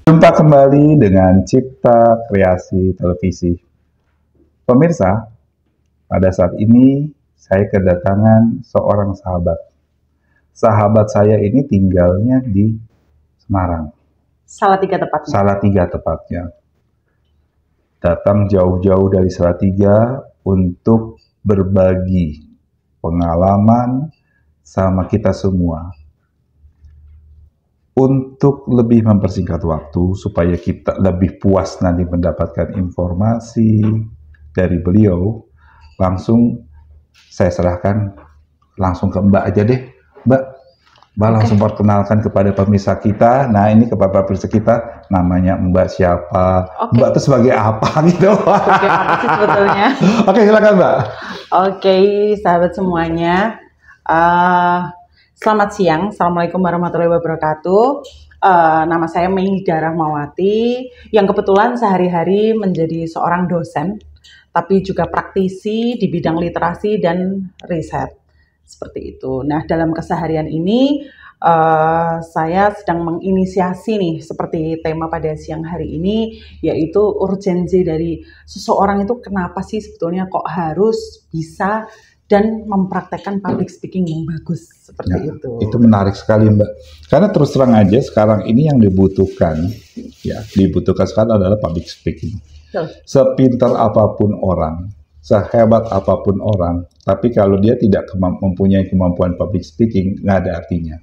Jumpa kembali dengan Cipta Kreasi Televisi. Pemirsa, pada saat ini saya kedatangan seorang sahabat. Sahabat saya ini tinggalnya di Semarang. Salatiga tepatnya. Salatiga tepatnya. Datang jauh-jauh dari Salatiga untuk berbagi pengalaman sama kita semua. Untuk lebih mempersingkat waktu, supaya kita lebih puas nanti mendapatkan informasi dari beliau, langsung saya serahkan langsung ke Mbak aja deh. Mbak langsung perkenalkan kepada pemirsa kita. Nah, ini kepada pemirsa kita, namanya Mbak siapa? Mbak itu sebagai apa gitu? Sebagai apa sih sebetulnya? Oke, silakan Mbak. Oke, sahabat semuanya. Selamat siang, Assalamualaikum warahmatullahi wabarakatuh. Nama saya Meida Rahmawati, yang kebetulan sehari-hari menjadi seorang dosen, tapi juga praktisi di bidang literasi dan riset, seperti itu. Nah, dalam keseharian ini, saya sedang menginisiasi nih, seperti tema pada siang hari ini, yaitu urgensi dari seseorang itu kenapa sih sebetulnya kok harus bisa dan mempraktekkan public speaking yang bagus seperti itu. Itu menarik sekali Mbak. Karena terus terang aja sekarang ini yang dibutuhkan sekarang adalah public speaking. Sepintar apapun orang, sehebat apapun orang, tapi kalau dia tidak mempunyai kemampuan public speaking, nggak ada artinya.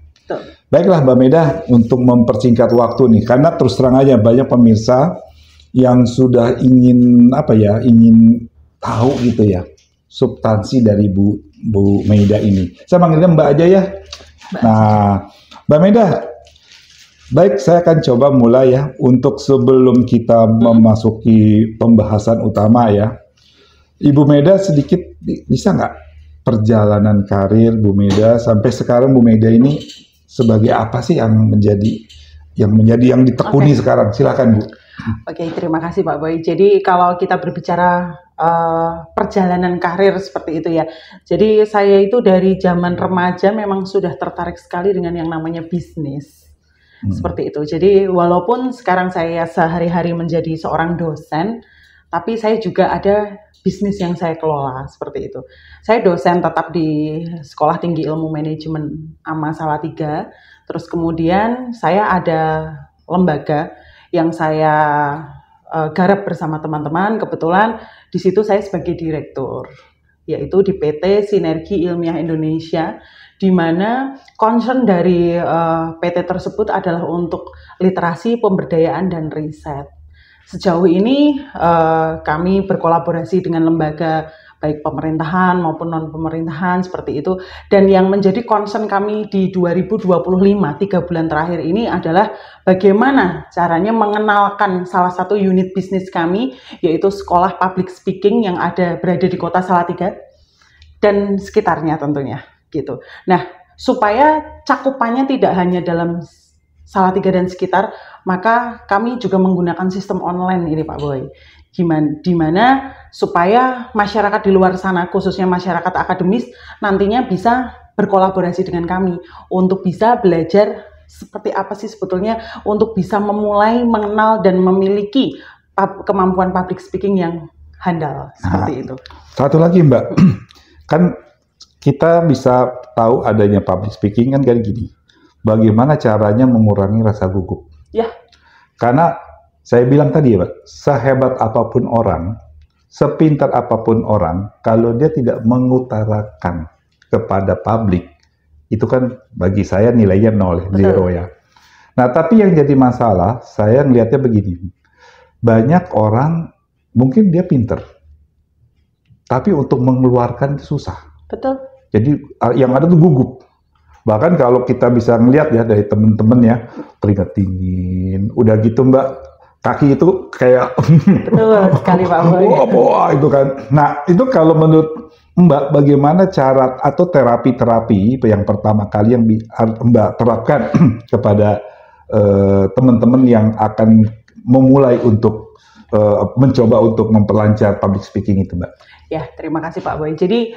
Baiklah Mbak Meida, untuk mempersingkat waktu nih, karena terus terang aja banyak pemirsa yang sudah ingin ingin tahu gitu ya, substansi dari Bu Meida ini. Saya manggilnya Mbak aja ya. Nah, Mbak Meida, baik, saya akan coba mulai ya. Untuk sebelum kita memasuki pembahasan utama ya, Ibu Meida sedikit bisa nggak perjalanan karir Bu Meida sampai sekarang? Bu Meida ini sebagai apa sih yang ditekuni sekarang? Silakan Bu. Oke, terima kasih Pak Boy. Jadi kalau kita berbicara perjalanan karir seperti itu ya. Jadi saya itu dari zaman remaja memang sudah tertarik sekali dengan yang namanya bisnis. Seperti itu. Jadi walaupun sekarang saya sehari-hari menjadi seorang dosen, tapi saya juga ada bisnis yang saya kelola seperti itu. Saya dosen tetap di Sekolah Tinggi Ilmu Manajemen AMA Salatiga. Terus kemudian saya ada lembaga yang saya garap bersama teman-teman. Kebetulan di situ saya sebagai direktur, yaitu di PT Sinergi Ilmiah Indonesia, di mana concern dari PT tersebut adalah untuk literasi, pemberdayaan, dan riset. Sejauh ini kami berkolaborasi dengan lembaga baik pemerintahan maupun non-pemerintahan seperti itu. Dan yang menjadi concern kami di 2025, 3 bulan terakhir ini adalah bagaimana caranya mengenalkan salah satu unit bisnis kami, yaitu Sekolah Public Speaking yang berada di Kota Salatiga dan sekitarnya tentunya gitu. Nah, supaya cakupannya tidak hanya dalam Salatiga dan sekitar, maka kami juga menggunakan sistem online ini Pak Boy. Dimana supaya masyarakat di luar sana, khususnya masyarakat akademis, nantinya bisa berkolaborasi dengan kami untuk bisa belajar seperti apa sih sebetulnya untuk bisa memulai mengenal dan memiliki kemampuan public speaking yang handal seperti itu. Satu lagi Mbak, kan kita bisa tahu adanya public speaking kan kayak gini. Bagaimana caranya mengurangi rasa gugup? Ya. Karena saya bilang tadi ya Pak, sehebat apapun orang, sepintar apapun orang, kalau dia tidak mengutarakan kepada publik, itu kan bagi saya nilainya 0, 0 ya. Nah, tapi yang jadi masalah, saya ngelihatnya begini, banyak orang mungkin dia pinter, tapi untuk mengeluarkan itu susah. Betul. Jadi yang ada tuh gugup. Bahkan kalau kita bisa ngelihat ya dari temen-temen ya, keringat dingin, udah gitu Mbak, kaki itu kayak betul sekali Pak Boy. Wah, itu kan. Nah, itu kalau menurut Mbak, bagaimana cara atau terapi-terapi yang pertama kali yang Mbak terapkan kepada teman-teman yang akan memulai untuk mencoba untuk memperlancar public speaking itu Mbak? Ya, terima kasih Pak Boy. Jadi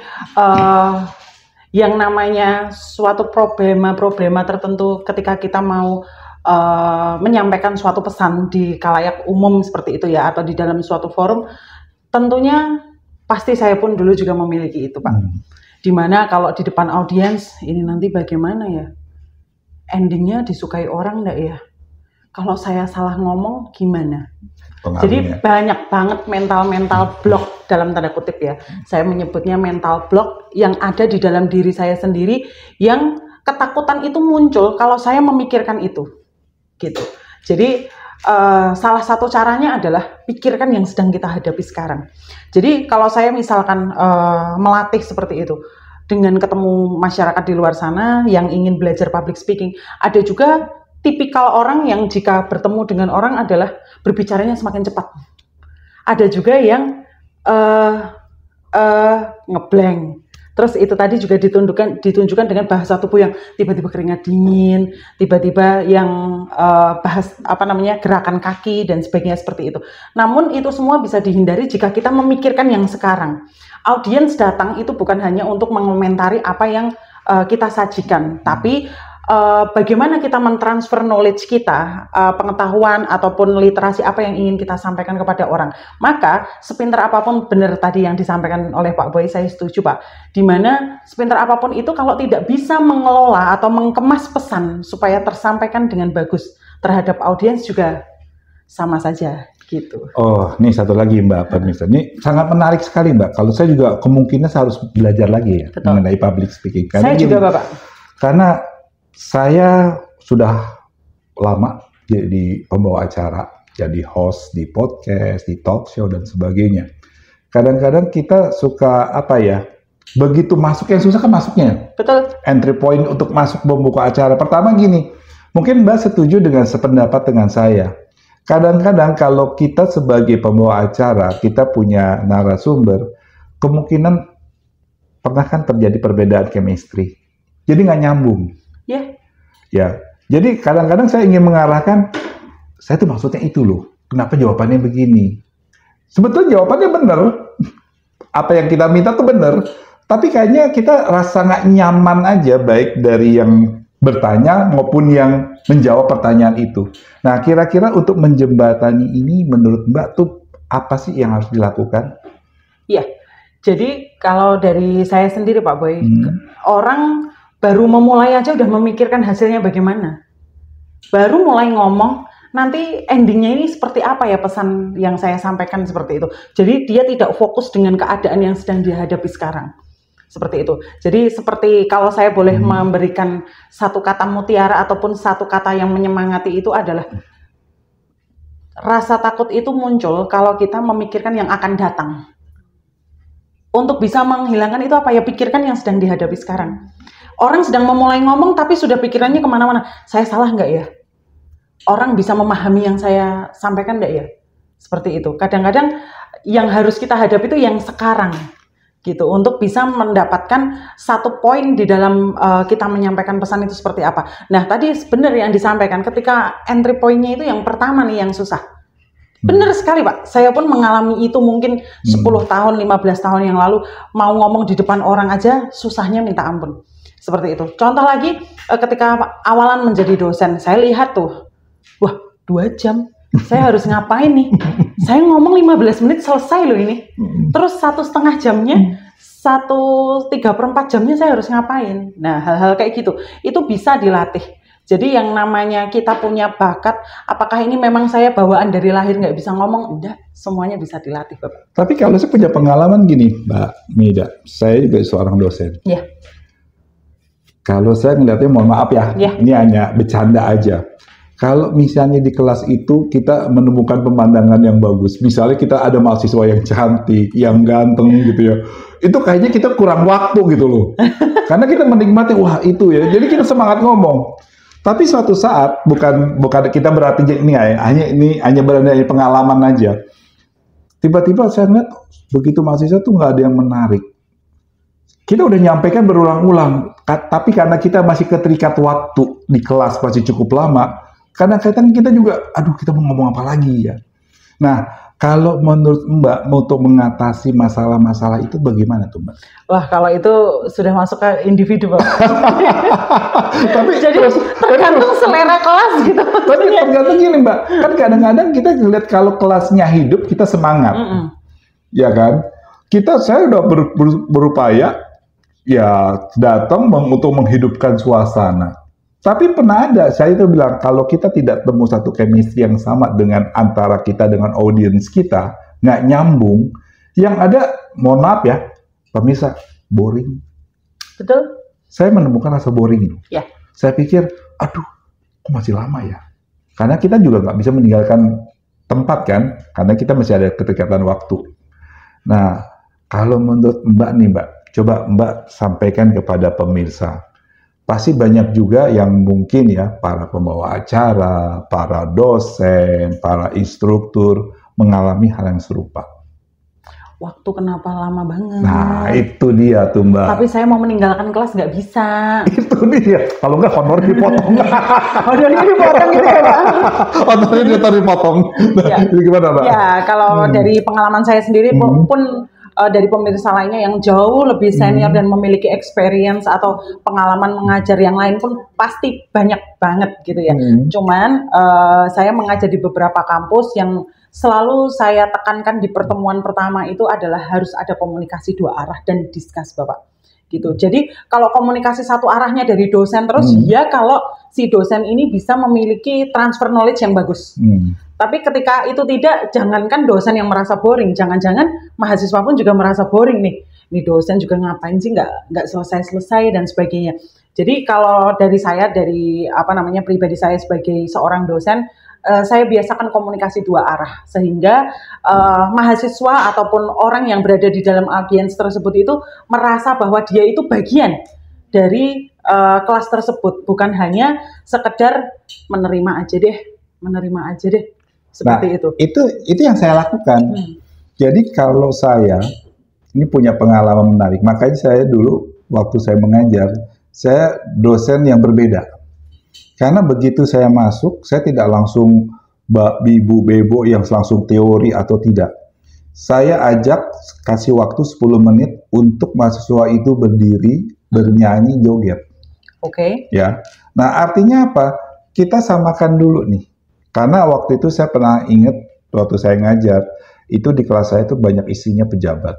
yang namanya suatu problema tertentu ketika kita mau menyampaikan suatu pesan di khalayak umum seperti itu ya, atau di dalam suatu forum, tentunya pasti saya pun dulu juga memiliki itu Pak. Dimana kalau di depan audiens, ini nanti bagaimana ya? Endingnya disukai orang enggak ya? Kalau saya salah ngomong gimana? Jadi banyak banget mental block dalam tanda kutip ya. Saya menyebutnya mental block yang ada di dalam diri saya sendiri, yang ketakutan itu muncul kalau saya memikirkan itu, gitu. Jadi salah satu caranya adalah pikirkan yang sedang kita hadapi sekarang. Jadi kalau saya misalkan melatih seperti itu dengan ketemu masyarakat di luar sana yang ingin belajar public speaking, ada juga tipikal orang yang jika bertemu dengan orang adalah berbicaranya semakin cepat. Ada juga yang ngeblank. Terus itu tadi juga ditunjukkan dengan bahasa tubuh yang tiba-tiba keringat dingin, tiba-tiba yang bahas gerakan kaki dan sebagainya seperti itu. Namun itu semua bisa dihindari jika kita memikirkan yang sekarang. Audiens datang itu bukan hanya untuk mengomentari apa yang kita sajikan, tapi bagaimana kita mentransfer knowledge kita, pengetahuan ataupun literasi apa yang ingin kita sampaikan kepada orang. Maka sepintar apapun, benar tadi yang disampaikan oleh Pak Boy, saya setuju Pak, dimana sepintar apapun itu kalau tidak bisa mengelola atau mengemas pesan supaya tersampaikan dengan bagus terhadap audiens juga sama saja gitu. Oh, nih satu lagi Mbak pemirsa, ini sangat menarik sekali Mbak. Kalau saya juga kemungkinan saya harus belajar lagi ya. Betul. Mengenai public speaking. Karena saya juga Bapak. Karena saya sudah lama jadi pembawa acara, jadi host di podcast, di talk show dan sebagainya. Kadang-kadang kita suka begitu masuk yang susah kan masuknya. Betul. Entry point untuk masuk membuka acara. Pertama gini, mungkin Mbak setuju dengan sependapat dengan saya. Kadang-kadang kalau kita sebagai pembawa acara, kita punya narasumber, kemungkinan pernah kan terjadi perbedaan chemistry. Jadi nggak nyambung. Ya, jadi kadang-kadang saya ingin mengarahkan, saya tuh maksudnya itu loh, kenapa jawabannya begini? Sebetulnya jawabannya benar, apa yang kita minta tuh benar, tapi kayaknya kita rasa nggak nyaman aja, baik dari yang bertanya maupun yang menjawab pertanyaan itu. Nah, kira-kira untuk menjembatani ini, menurut Mbak tuh apa sih yang harus dilakukan? Iya, jadi kalau dari saya sendiri Pak Boy, orang baru memulai aja udah memikirkan hasilnya bagaimana. Baru mulai ngomong, nanti endingnya ini seperti apa ya pesan yang saya sampaikan seperti itu. Jadi dia tidak fokus dengan keadaan yang sedang dihadapi sekarang. Seperti itu. Jadi seperti kalau saya boleh memberikan satu kata mutiara ataupun satu kata yang menyemangati itu adalah rasa takut itu muncul kalau kita memikirkan yang akan datang. Untuk bisa menghilangkan itu apa ya, pikirkan yang sedang dihadapi sekarang. Orang sedang memulai ngomong tapi sudah pikirannya kemana-mana. Saya salah nggak ya? Orang bisa memahami yang saya sampaikan nggak ya? Seperti itu. Kadang-kadang yang harus kita hadapi itu yang sekarang, gitu. Untuk bisa mendapatkan satu poin di dalam kita menyampaikan pesan itu seperti apa. Nah, tadi benar yang disampaikan ketika entry point-nya itu yang pertama nih yang susah. Benar sekali Pak, saya pun mengalami itu mungkin 10 tahun, 15 tahun yang lalu, mau ngomong di depan orang aja susahnya minta ampun. Seperti itu. Contoh lagi, ketika awalan menjadi dosen, saya lihat tuh, wah 2 jam, saya harus ngapain nih? Saya ngomong 15 menit selesai loh ini. Terus 1,5 jamnya, 1/3/4 jamnya saya harus ngapain? Nah, hal-hal kayak gitu, itu bisa dilatih. Jadi yang namanya kita punya bakat, apakah ini memang saya bawaan dari lahir nggak bisa ngomong? Enggak, semuanya bisa dilatih Bapak. Tapi kalau saya punya pengalaman gini Mbak Mida, saya juga seorang dosen. Iya. Kalau saya ngeliatnya, mohon maaf ya, ini hanya bercanda aja. Kalau misalnya di kelas itu kita menemukan pemandangan yang bagus, misalnya kita ada mahasiswa yang cantik, yang ganteng gitu ya, itu kayaknya kita kurang waktu gitu loh. Karena kita menikmati, wah itu ya, jadi kita semangat ngomong. Tapi suatu saat, bukan kita berarti ini hanya berani pengalaman aja. Tiba-tiba saya ngeliat begitu mahasiswa tuh nggak ada yang menarik. Kita udah nyampaikan berulang-ulang, tapi karena kita masih keterikat waktu di kelas masih cukup lama, kadang-kadang kita juga, aduh kita mau ngomong apa lagi ya. Nah, Kalau menurut Mbak untuk mengatasi masalah-masalah itu bagaimana tuh Mbak? Wah, kalau itu sudah masuk ke individu, Pak. Tapi jadi tergantung selera kelas gitu. Tapi tergantung gini Mbak, kan kadang-kadang kita lihat kalau kelasnya hidup kita semangat, ya kan? Saya udah berupaya ya datang untuk menghidupkan suasana. Tapi pernah ada, saya itu bilang, kalau kita tidak temu satu chemistry yang sama dengan antara kita dengan audiens kita, nggak nyambung, yang ada, mohon maaf ya, pemirsa, boring. Betul. Saya menemukan rasa boring. Ya. Saya pikir, aduh, kok masih lama ya? Karena kita juga nggak bisa meninggalkan tempat kan, karena kita masih ada keterikatan waktu. Nah, kalau menurut Mbak nih Mbak, coba Mbak sampaikan kepada pemirsa, pasti banyak juga yang mungkin ya, para pembawa acara, para dosen, para instruktur mengalami hal yang serupa. Waktu kenapa lama banget? Nah, itu dia tuh Mbak. Tapi saya mau meninggalkan kelas nggak bisa. Itu dia. Kalau nggak honor dipotong. Honornya dipotong gitu ya Pak? Honornya dipotong. Nah, ya. Itu gimana Pak? Ya, kalau dari pengalaman saya sendiri pun dari pemirsa lainnya yang jauh lebih senior dan memiliki experience atau pengalaman mengajar yang lain pun pasti banyak banget gitu ya. Cuman saya mengajar di beberapa kampus yang selalu saya tekankan di pertemuan pertama itu adalah harus ada komunikasi dua arah dan discuss Bapak. Gitu. Jadi kalau komunikasi satu arahnya dari dosen terus ya kalau si dosen ini bisa memiliki transfer knowledge yang bagus. Tapi ketika itu tidak, jangankan dosen yang merasa boring, jangan-jangan mahasiswa pun juga merasa boring nih. Ini dosen juga ngapain sih nggak selesai-selesai dan sebagainya. Jadi kalau dari saya, dari pribadi saya sebagai seorang dosen, saya biasakan komunikasi dua arah sehingga mahasiswa ataupun orang yang berada di dalam audiens tersebut itu merasa bahwa dia itu bagian dari kelas tersebut, bukan hanya sekedar menerima aja deh. Seperti itu yang saya lakukan. Jadi kalau saya ini punya pengalaman menarik, makanya saya dulu waktu saya mengajar, saya dosen yang berbeda. Karena begitu saya masuk, saya tidak langsung bibu bebo yang langsung teori atau tidak. Saya ajak kasih waktu 10 menit untuk mahasiswa itu berdiri, bernyanyi, joget. Oke. Ya. Nah, artinya apa? Kita samakan dulu nih. Karena waktu itu saya pernah ingat waktu saya ngajar, itu di kelas saya itu banyak isinya pejabat.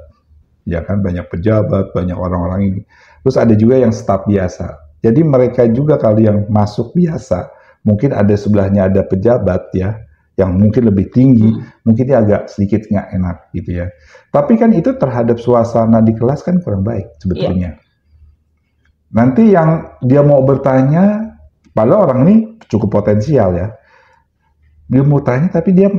Ya kan, banyak pejabat, banyak orang-orang ini. Terus ada juga yang staf biasa. Jadi mereka juga kalau yang masuk biasa, mungkin ada sebelahnya ada pejabat ya, yang mungkin lebih tinggi, mungkin dia agak sedikit nggak enak gitu ya. Tapi kan itu terhadap suasana di kelas kan kurang baik sebetulnya. Nanti yang dia mau bertanya, padahal orang ini cukup potensial ya. Dia mau tanya tapi dia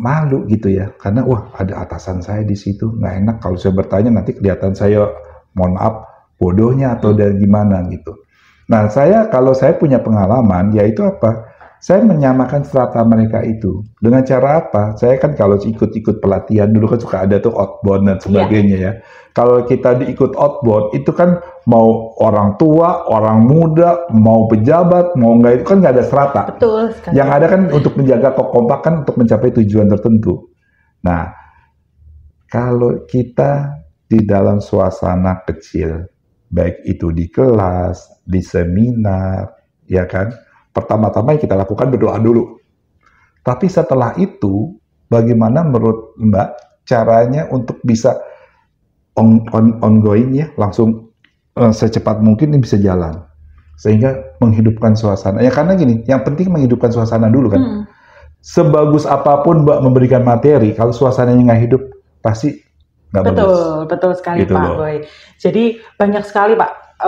malu gitu ya, karena wah ada atasan saya di situ, nggak enak kalau saya bertanya nanti kelihatan saya mohon maaf bodohnya atau dari gimana gitu. Nah kalau saya punya pengalaman yaitu apa? Saya menyamakan strata mereka itu dengan cara apa? Saya kan kalau ikut pelatihan dulu kan suka ada tuh outbound dan sebagainya ya. Kalau kita diikut outbound itu kan mau orang tua, orang muda, mau pejabat, mau enggak itu kan nggak ada strata. Betul sekali. Yang ada kan untuk menjaga kekompakan untuk mencapai tujuan tertentu. Nah, kalau kita di dalam suasana kecil, baik itu di kelas, di seminar, ya kan? Pertama-tama yang kita lakukan berdoa dulu. Tapi setelah itu, bagaimana menurut Mbak caranya untuk bisa ongoing ya, langsung secepat mungkin ini bisa jalan. Sehingga menghidupkan suasana. Ya karena gini, yang penting menghidupkan suasana dulu kan. Sebagus apapun Mbak memberikan materi, kalau suasananya nggak hidup, pasti nggak bagus. Betul sekali gitu Pak Boy. Jadi banyak sekali Pak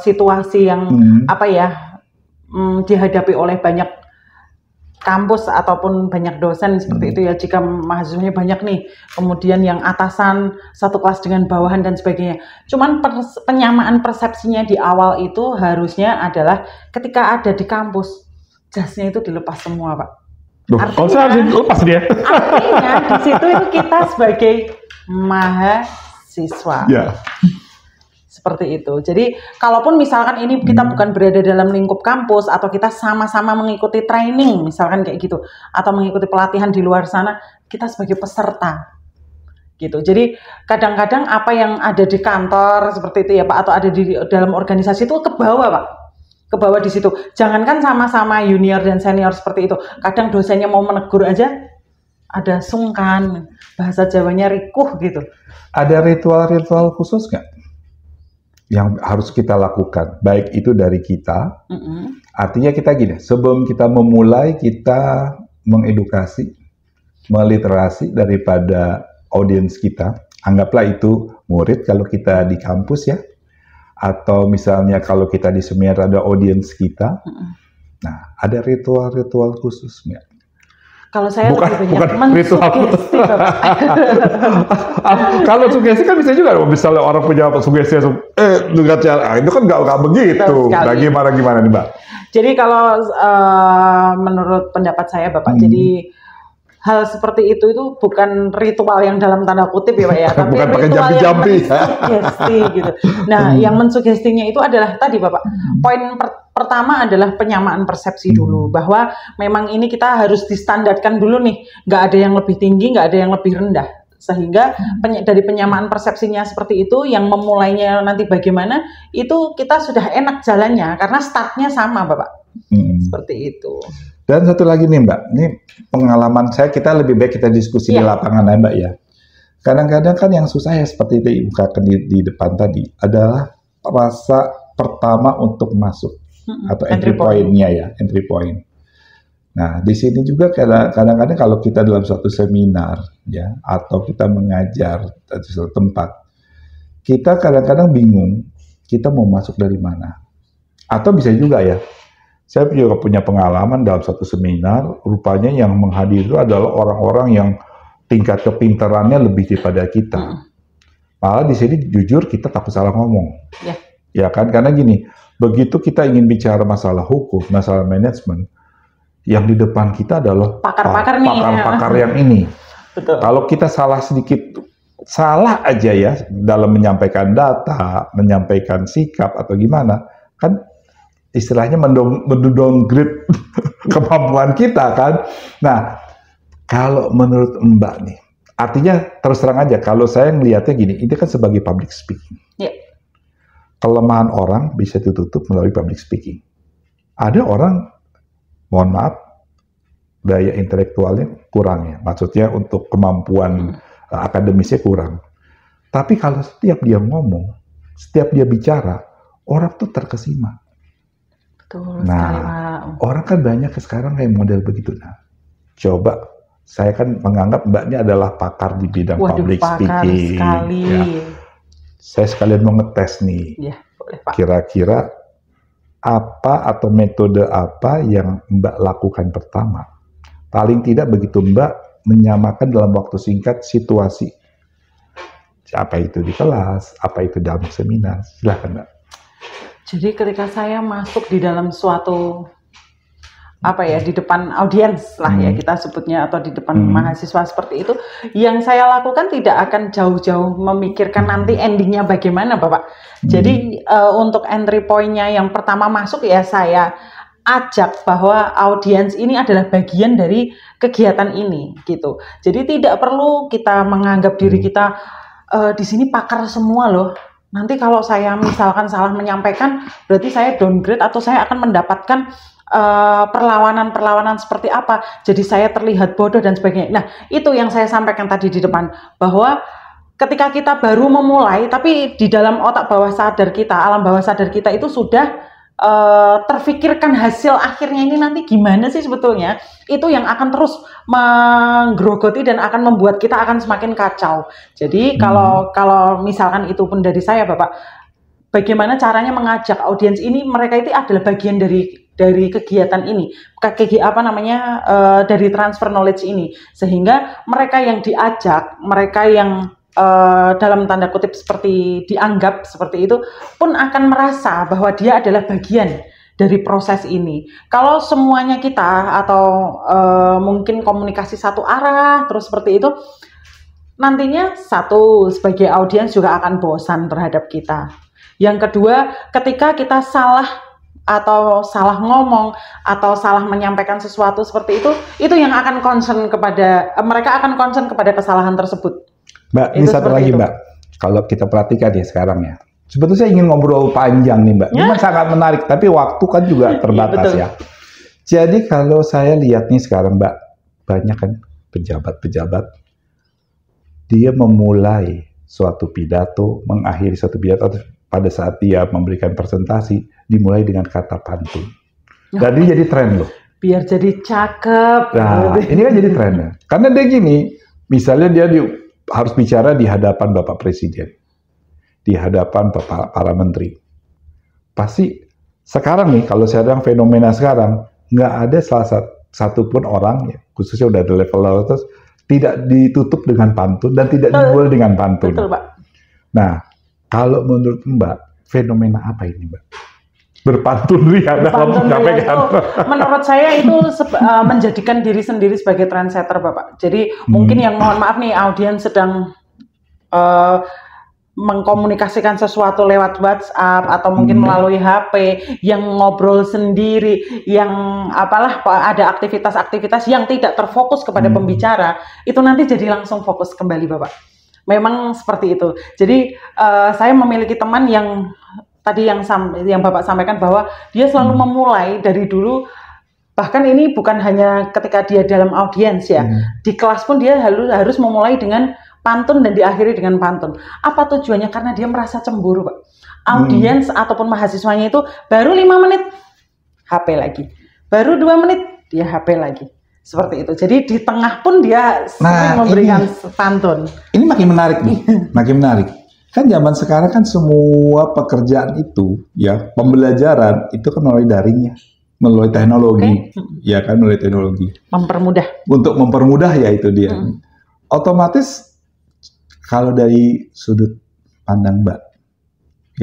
situasi yang dihadapi oleh banyak kampus ataupun banyak dosen seperti itu ya, jika mahasiswanya banyak nih, kemudian yang atasan satu kelas dengan bawahan dan sebagainya. Cuman penyamaan persepsinya di awal itu harusnya adalah ketika ada di kampus, jasnya itu dilepas semua Pak. Artinya di situ itu kita sebagai mahasiswa. Seperti itu. Jadi kalaupun misalkan ini kita bukan berada dalam lingkup kampus atau kita sama-sama mengikuti training misalkan kayak gitu atau mengikuti pelatihan di luar sana, kita sebagai peserta gitu. Jadi kadang-kadang apa yang ada di kantor seperti itu ya Pak atau ada di dalam organisasi itu ke bawah Pak. Ke bawah di situ. Jangankan sama-sama junior dan senior seperti itu. Kadang dosennya mau menegur aja ada sungkan, bahasa Jawanya rikuh gitu. Ada ritual-ritual khusus nggak yang harus kita lakukan, baik itu dari kita, artinya kita gini, sebelum kita memulai, kita mengedukasi, meliterasi daripada audiens kita, anggaplah itu murid kalau kita di kampus ya, atau misalnya kalau kita di seminar ada audiens kita, nah ada ritual-ritual khusus nggak? Kalau saya lebih banyak mensugesti, kalau sugesti kan bisa juga, misalnya orang punya sugesti, itu kan nggak begitu. Nah, gimana nih Mbak? Jadi kalau menurut pendapat saya Bapak, jadi hal seperti itu bukan ritual yang dalam tanda kutip ya Pak ya, tapi bukan pakai ritual jampi-jampi. yang mensugesti gitu. Nah, yang mensugestinya itu adalah tadi Bapak, poin pertama adalah penyamaan persepsi dulu, bahwa memang ini kita harus distandarkan dulu nih, nggak ada yang lebih tinggi, nggak ada yang lebih rendah, sehingga dari penyamaan persepsinya seperti itu, yang memulainya nanti bagaimana, itu kita sudah enak jalannya, karena startnya sama Bapak, seperti itu. Dan satu lagi nih Mbak, ini pengalaman saya, kita lebih baik kita diskusi di lapangan ya Mbak ya. Kadang-kadang kan yang susah ya seperti itu diungkapkan di depan tadi, adalah rasa pertama untuk masuk. Atau entry point-nya ya, entry point. Nah, di sini juga kadang-kadang kalau kita dalam suatu seminar ya, atau kita mengajar di suatu tempat, kita kadang-kadang bingung kita mau masuk dari mana. Atau bisa juga ya, saya juga punya pengalaman dalam suatu seminar, rupanya yang menghadiri itu adalah orang-orang yang tingkat kepintarannya lebih daripada kita. Malah di sini jujur kita takut salah ngomong. Ya kan, karena gini, begitu kita ingin bicara masalah hukum, masalah manajemen, yang di depan kita adalah pakar-pakar yang ini. Betul. Kalau kita salah sedikit, salah aja ya dalam menyampaikan data, menyampaikan sikap atau gimana, kan istilahnya mendowngrade kemampuan kita kan. Nah, kalau menurut Mbak nih, artinya terus terang aja, kalau saya melihatnya gini, ini kan sebagai public speaking. Kelemahan orang bisa ditutup melalui public speaking. Ada orang, mohon maaf, daya intelektualnya kurang ya. Maksudnya untuk kemampuan akademisnya kurang. Tapi kalau setiap dia ngomong, setiap dia bicara, orang tuh terkesima. Betul, nah, orang kan banyak sekarang kayak model begitu. Nah, coba, saya kan menganggap Mbaknya adalah pakar di bidang public speaking. Sekali. Ya. Saya sekalian mau ngetes nih, kira-kira apa atau metode apa yang Mbak lakukan pertama? Paling tidak begitu Mbak menyamakan dalam waktu singkat situasi. Apa itu di kelas, apa itu dalam seminar, silahkan Mbak. Jadi ketika saya masuk di dalam suatu di depan audiens lah ya kita sebutnya, atau di depan mahasiswa seperti itu, yang saya lakukan tidak akan jauh-jauh memikirkan nanti endingnya bagaimana Bapak. Jadi untuk entry point-nya yang pertama masuk ya saya ajak bahwa audiens ini adalah bagian dari kegiatan ini gitu. Jadi tidak perlu kita menganggap diri kita di sini pakar semua loh. Nanti kalau saya misalkan salah menyampaikan, berarti saya downgrade atau saya akan mendapatkan perlawanan seperti apa, jadi saya terlihat bodoh dan sebagainya. Nah, itu yang saya sampaikan tadi di depan, bahwa ketika kita baru memulai, tapi di dalam otak bawah sadar kita, alam bawah sadar kita itu sudah terfikirkan hasil akhirnya ini nanti gimana sih sebetulnya, itu yang akan terus menggerogoti dan akan membuat kita akan semakin kacau. Jadi kalau misalkan itu pun dari saya Bapak, bagaimana caranya mengajak audiens ini, mereka itu adalah bagian dari kegiatan ini, dari transfer knowledge ini, sehingga mereka yang diajak, mereka yang dalam tanda kutip seperti dianggap seperti itu pun akan merasa bahwa dia adalah bagian dari proses ini. Kalau semuanya kita atau mungkin komunikasi satu arah terus seperti itu, nantinya sebagai audiens juga akan bosan terhadap kita. Yang kedua, ketika kita salah atau salah ngomong atau salah menyampaikan sesuatu seperti itu yang akan concern kepada mereka akan concern kepada kesalahan tersebut. Mbak, ini satu lagi Mbak. Kalau kita perhatikan ya sekarang ya. Sebetulnya saya ingin ngobrol panjang nih Mbak. Ini sangat menarik, tapi waktu kan juga terbatas ya. Jadi kalau saya lihat nih sekarang Mbak, banyak kan pejabat-pejabat dia memulai suatu pidato, mengakhiri suatu pidato pada saat dia memberikan presentasi dimulai dengan kata pantun. Dan ini jadi tren loh. Biar jadi cakep. Nah, ini kan jadi trennya. Karena dia gini, misalnya dia harus bicara di hadapan Bapak Presiden, di hadapan para menteri. Pasti sekarang nih, kalau saya bilang fenomena sekarang, nggak ada salah satu pun orang, ya, khususnya udah ada level atas, tidak ditutup dengan pantun dan tidak dimulai dengan pantun. Betul, Pak. Nah, kalau menurut Mbak, fenomena apa ini Mbak? Berpantun ria dalam menyampaikan. Menurut saya itu menjadikan diri sendiri sebagai trendsetter Bapak. Jadi mungkin yang mohon maaf nih audiens sedang mengkomunikasikan sesuatu lewat WhatsApp atau mungkin melalui HP, yang ngobrol sendiri, yang apalah ada aktivitas-aktivitas yang tidak terfokus kepada pembicara, itu nanti jadi langsung fokus kembali Bapak. Memang seperti itu. Jadi saya memiliki teman yang tadi yang Bapak sampaikan bahwa dia selalu memulai dari dulu, bahkan ini bukan hanya ketika dia dalam audiens ya, di kelas pun dia harus memulai dengan pantun dan diakhiri dengan pantun. Apa tujuannya? Karena dia merasa cemburu Pak. Audiens ataupun mahasiswanya itu baru 5 menit HP lagi, baru 2 menit dia HP lagi. Seperti itu. Jadi di tengah pun dia sering memberikan pantun. Ini makin menarik nih, makin menarik. Kan zaman sekarang kan semua pekerjaan itu, ya pembelajaran itu kan melalui daringnya, melalui teknologi, ya kan melalui teknologi. Mempermudah. Untuk mempermudah ya itu dia. Otomatis kalau dari sudut pandang Mbak,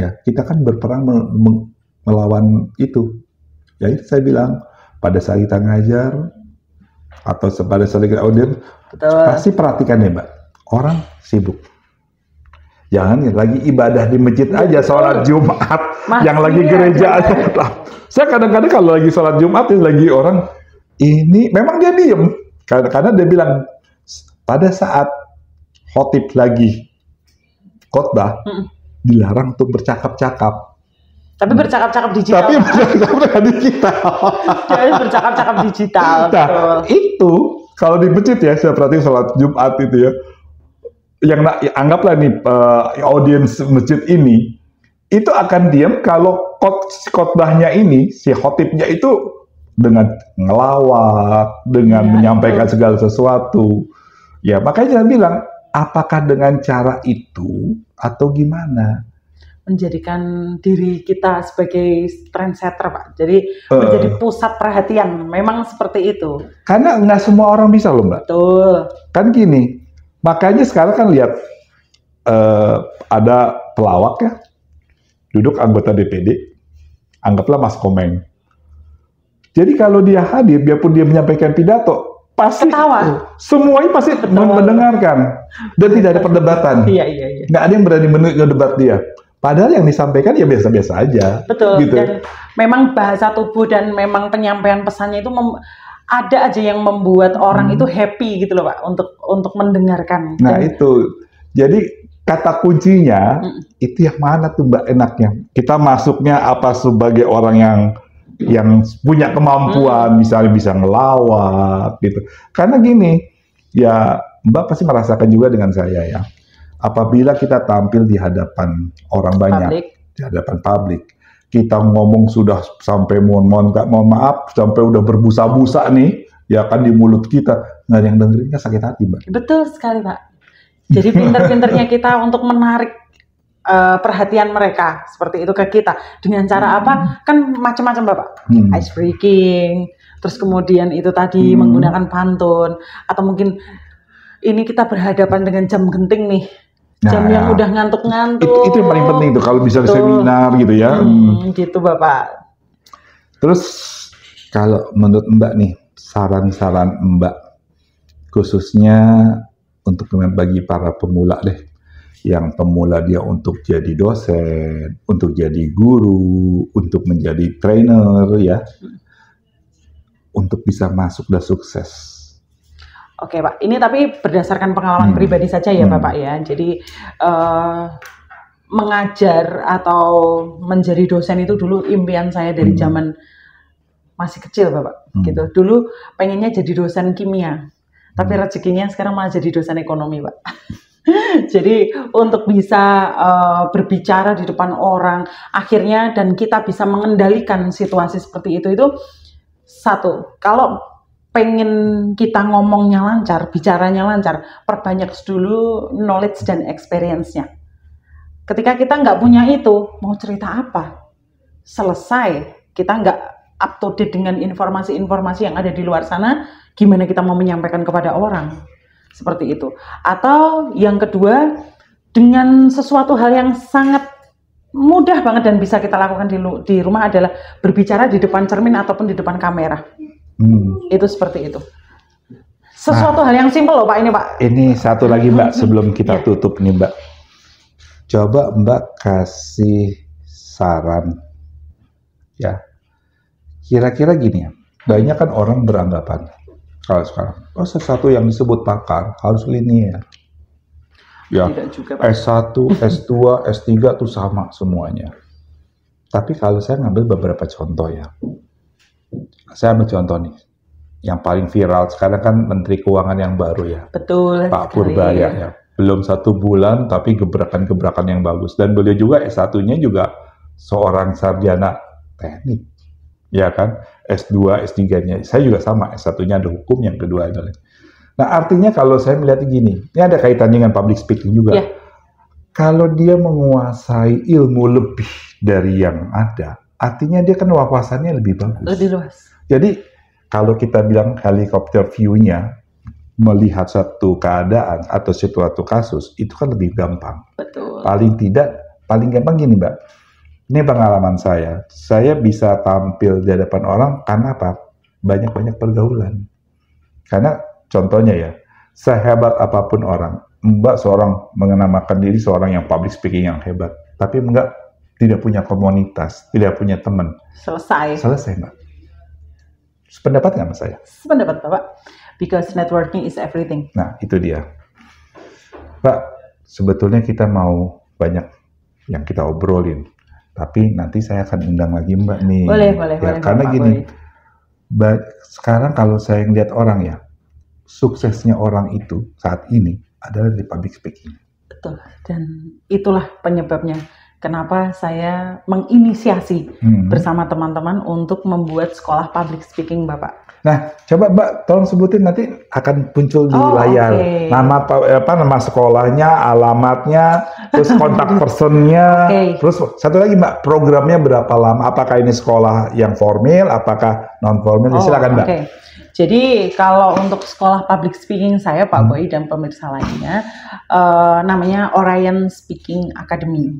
ya kita kan berperang melawan itu. Ya itu saya bilang pada saat kita ngajar atau pada saat kita audiens, pasti perhatikan ya Mbak, orang sibuk. Jangan lagi ibadah di masjid aja, sholat Jumat, yang lagi gereja aja. Saya kadang-kadang kalau lagi sholat Jumat, lagi orang, ini memang dia diem. Karena dia bilang, pada saat khotib lagi khotbah, dilarang untuk bercakap-cakap. Tapi bercakap-cakap digital. Tapi bercakap-cakap digital. Jadi bercakap-cakap digital. Nah, itu, kalau di masjid ya, saya perhatiin sholat Jumat itu ya, yang anggaplah nih audiens masjid ini itu akan diam kalau khotbahnya ini si khotibnya itu dengan ngelawak, dengan menyampaikan segala sesuatu. Ya makanya saya bilang, apakah dengan cara itu atau gimana? Menjadikan diri kita sebagai trendsetter Pak. Jadi menjadi pusat perhatian. Memang seperti itu. Karena nggak semua orang bisa loh Mbak. Betul. Kan gini. Makanya sekarang kan lihat ada pelawak ya, duduk anggota DPD, anggaplah Mas Komeng. Jadi kalau dia hadir, biarpun dia menyampaikan pidato, pasti ketawa. Semuanya pasti mendengarkan dan tidak ada perdebatan. Iya. Nggak ada yang berani mendebat dia. Padahal yang disampaikan ya biasa-biasa aja. Betul. Gitu. Dan memang bahasa tubuh dan memang penyampaian pesannya itu ada aja yang membuat orang itu happy gitu loh Pak untuk mendengarkan. Nah itu, jadi kata kuncinya itu yang mana tuh Mbak enaknya? Kita masuknya apa sebagai orang yang punya kemampuan, misalnya bisa ngelawak gitu. Karena gini, ya Mbak pasti merasakan juga dengan saya ya. Apabila kita tampil di hadapan orang banyak, di hadapan publik, kita ngomong sudah sampai mohon maaf sampai udah berbusa-busa nih ya kan di mulut kita, nggak ada yang dengerin, kan sakit hati Mbak. Betul sekali Pak. Jadi pinter-pinternya kita untuk menarik perhatian mereka seperti itu ke kita dengan cara apa? Kan macam-macam Bapak. Ice breaking, terus kemudian itu tadi menggunakan pantun, atau mungkin ini kita berhadapan dengan jam genting nih. Jam yang udah ngantuk-ngantuk. Itu yang paling penting tuh kalau bisa seminar gitu ya. Gitu Bapak. Terus kalau menurut Mbak nih, saran-saran Mbak khususnya untuk bagi para pemula deh. yang pemula dia untuk jadi dosen, untuk jadi guru, untuk menjadi trainer ya, untuk bisa masuk dan sukses. Oke Pak, ini tapi berdasarkan pengalaman pribadi saja ya Bapak ya. Jadi mengajar atau menjadi dosen itu dulu impian saya dari zaman masih kecil Bapak. Gitu. Dulu pengennya jadi dosen kimia, tapi rezekinya sekarang malah jadi dosen ekonomi Pak. Jadi untuk bisa berbicara di depan orang, akhirnya dan kita bisa mengendalikan situasi seperti itu satu, kalau pengen kita ngomongnya lancar, bicaranya lancar, perbanyak dulu knowledge dan experience-nya. Ketika kita nggak punya itu, mau cerita apa? Selesai, kita nggak up to date dengan informasi-informasi yang ada di luar sana, gimana kita mau menyampaikan kepada orang? Seperti itu. Atau yang kedua, dengan sesuatu hal yang sangat mudah banget dan bisa kita lakukan di rumah adalah berbicara di depan cermin ataupun di depan kamera. Itu seperti itu. Sesuatu hal yang simpel loh Pak ini Pak. Ini satu lagi Mbak sebelum kita tutup nih Mbak. Coba Mbak kasih saran ya. Kira-kira gini ya, banyak kan orang beranggapan kalau sekarang, sesuatu yang disebut pakar harus linear. Ya, juga, S1, S2, S3 itu sama semuanya. Tapi kalau saya ngambil beberapa contoh ya. Saya ambil contoh nih. Yang paling viral sekarang kan Menteri Keuangan yang baru ya. Betul. Pak Purbaya ya. Belum 1 bulan tapi gebrakan-gebrakan yang bagus. Dan beliau juga S1-nya juga seorang sarjana teknik. Ya kan? S2, S3-nya. Saya juga sama. S1-nya ada hukum, yang kedua adalah. Nah artinya kalau saya melihat gini, ini ada kaitannya dengan public speaking juga. Kalau dia menguasai ilmu lebih dari yang ada, artinya dia kan wawasannya lebih bagus. Lebih luas. Jadi kalau kita bilang helikopter view-nya, melihat satu keadaan atau suatu kasus, itu kan lebih gampang. Betul. Paling gampang gini Mbak, ini pengalaman saya bisa tampil di hadapan orang karena apa? Banyak-banyak pergaulan. Karena contohnya ya, sehebat apapun orang, Mbak seorang mengenamakan diri seorang yang public speaking yang hebat, tapi Mbak tidak punya komunitas, tidak punya teman. Selesai Mbak. Sependapat nggak sama saya? Sependapat Bapak. Because networking is everything. Nah, itu dia. Pak, sebetulnya kita mau banyak yang kita obrolin. Tapi nanti saya akan undang lagi Mbak nih. Boleh. Karena Bapak, gini, sekarang kalau saya ngeliat orang ya, suksesnya orang itu saat ini adalah di public speaking. Betul. Dan itulah penyebabnya. Kenapa saya menginisiasi bersama teman-teman untuk membuat sekolah public speaking Bapak. Nah, coba Mbak tolong sebutin, nanti akan muncul di layar. Nama sekolahnya, alamatnya, terus kontak personnya. Terus satu lagi Mbak, programnya berapa lama? Apakah ini sekolah yang formal, apakah non formal? Silakan Mbak. Jadi kalau untuk sekolah public speaking saya Pak Boy dan pemirsa lainnya namanya Orion Speaking Academy.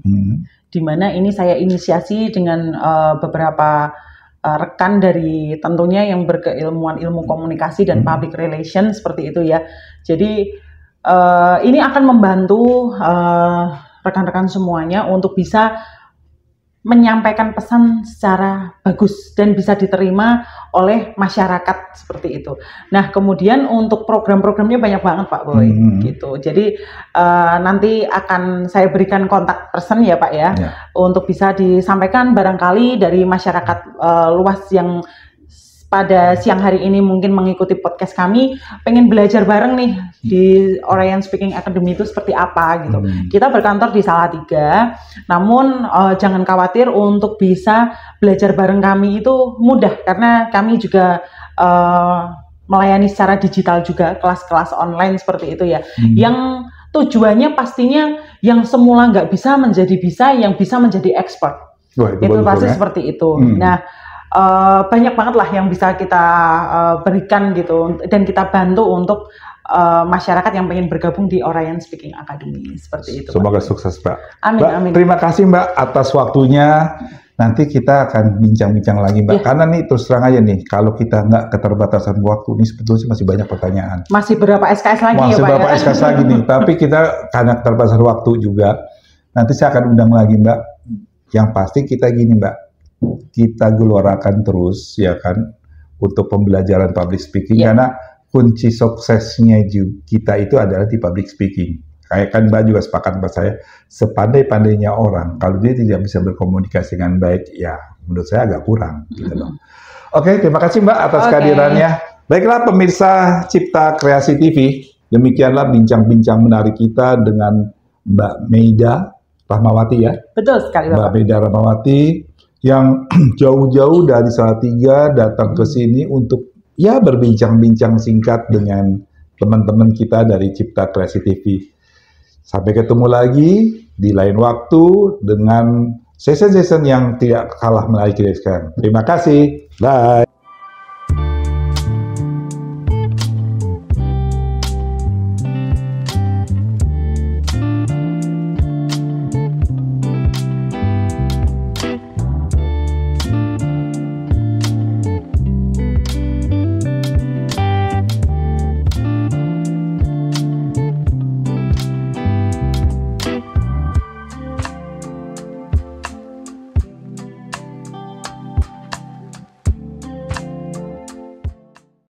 Di mana ini saya inisiasi dengan beberapa rekan dari tentunya yang berkeilmuan ilmu komunikasi dan public relation seperti itu ya. Jadi ini akan membantu rekan-rekan semuanya untuk bisa menyampaikan pesan secara bagus dan bisa diterima oleh masyarakat seperti itu. Nah, kemudian untuk program-programnya banyak banget Pak Boy gitu. Jadi nanti akan saya berikan kontak person ya Pak ya, untuk bisa disampaikan barangkali dari masyarakat luas yang pada siang hari ini mungkin mengikuti podcast kami, pengen belajar bareng nih di Orion Speaking Academy itu seperti apa gitu. Kita berkantor di Salatiga, namun jangan khawatir, untuk bisa belajar bareng kami itu mudah karena kami juga melayani secara digital juga, kelas-kelas online seperti itu ya. Yang tujuannya pastinya yang semula nggak bisa menjadi bisa, yang bisa menjadi expert. Itu pasti seperti itu. Nah, banyak banget lah yang bisa kita berikan gitu dan kita bantu untuk masyarakat yang pengen bergabung di Orion Speaking Academy seperti itu. Semoga sukses Mbak. Amin. Terima kasih Mbak atas waktunya. nanti kita akan bincang-bincang lagi Mbak. Ya. Karena nih terus terang aja nih, kalau kita nggak keterbatasan waktu, ini sebetulnya masih banyak pertanyaan. Masih berapa SKS lagi Masih ya Pak? berapa SKS lagi nih, tapi kita karena keterbatasan waktu juga, nanti saya akan undang lagi Mbak. Yang pasti kita gini Mbak, kita gelorakan terus ya kan, untuk pembelajaran public speaking, karena kunci suksesnya kita itu adalah di public speaking. Kayak kan Mbak juga sepakat sama saya, sepandai-pandainya orang, kalau dia tidak bisa berkomunikasi dengan baik, ya menurut saya agak kurang. Gitu loh. Oke, terima kasih Mbak atas kehadirannya. Baiklah pemirsa Cipta Kreasi TV, demikianlah bincang-bincang menarik kita dengan Mbak Meida Rahmawati ya. Betul sekali Bapak. Mbak Meida Rahmawati yang jauh-jauh dari Salatiga datang ke sini untuk ya berbincang-bincang singkat dengan teman-teman kita dari Cipta Kreasi TV. Sampai ketemu lagi di lain waktu dengan session-session yang tidak kalah menarik dari sekarang. Terima kasih. Bye.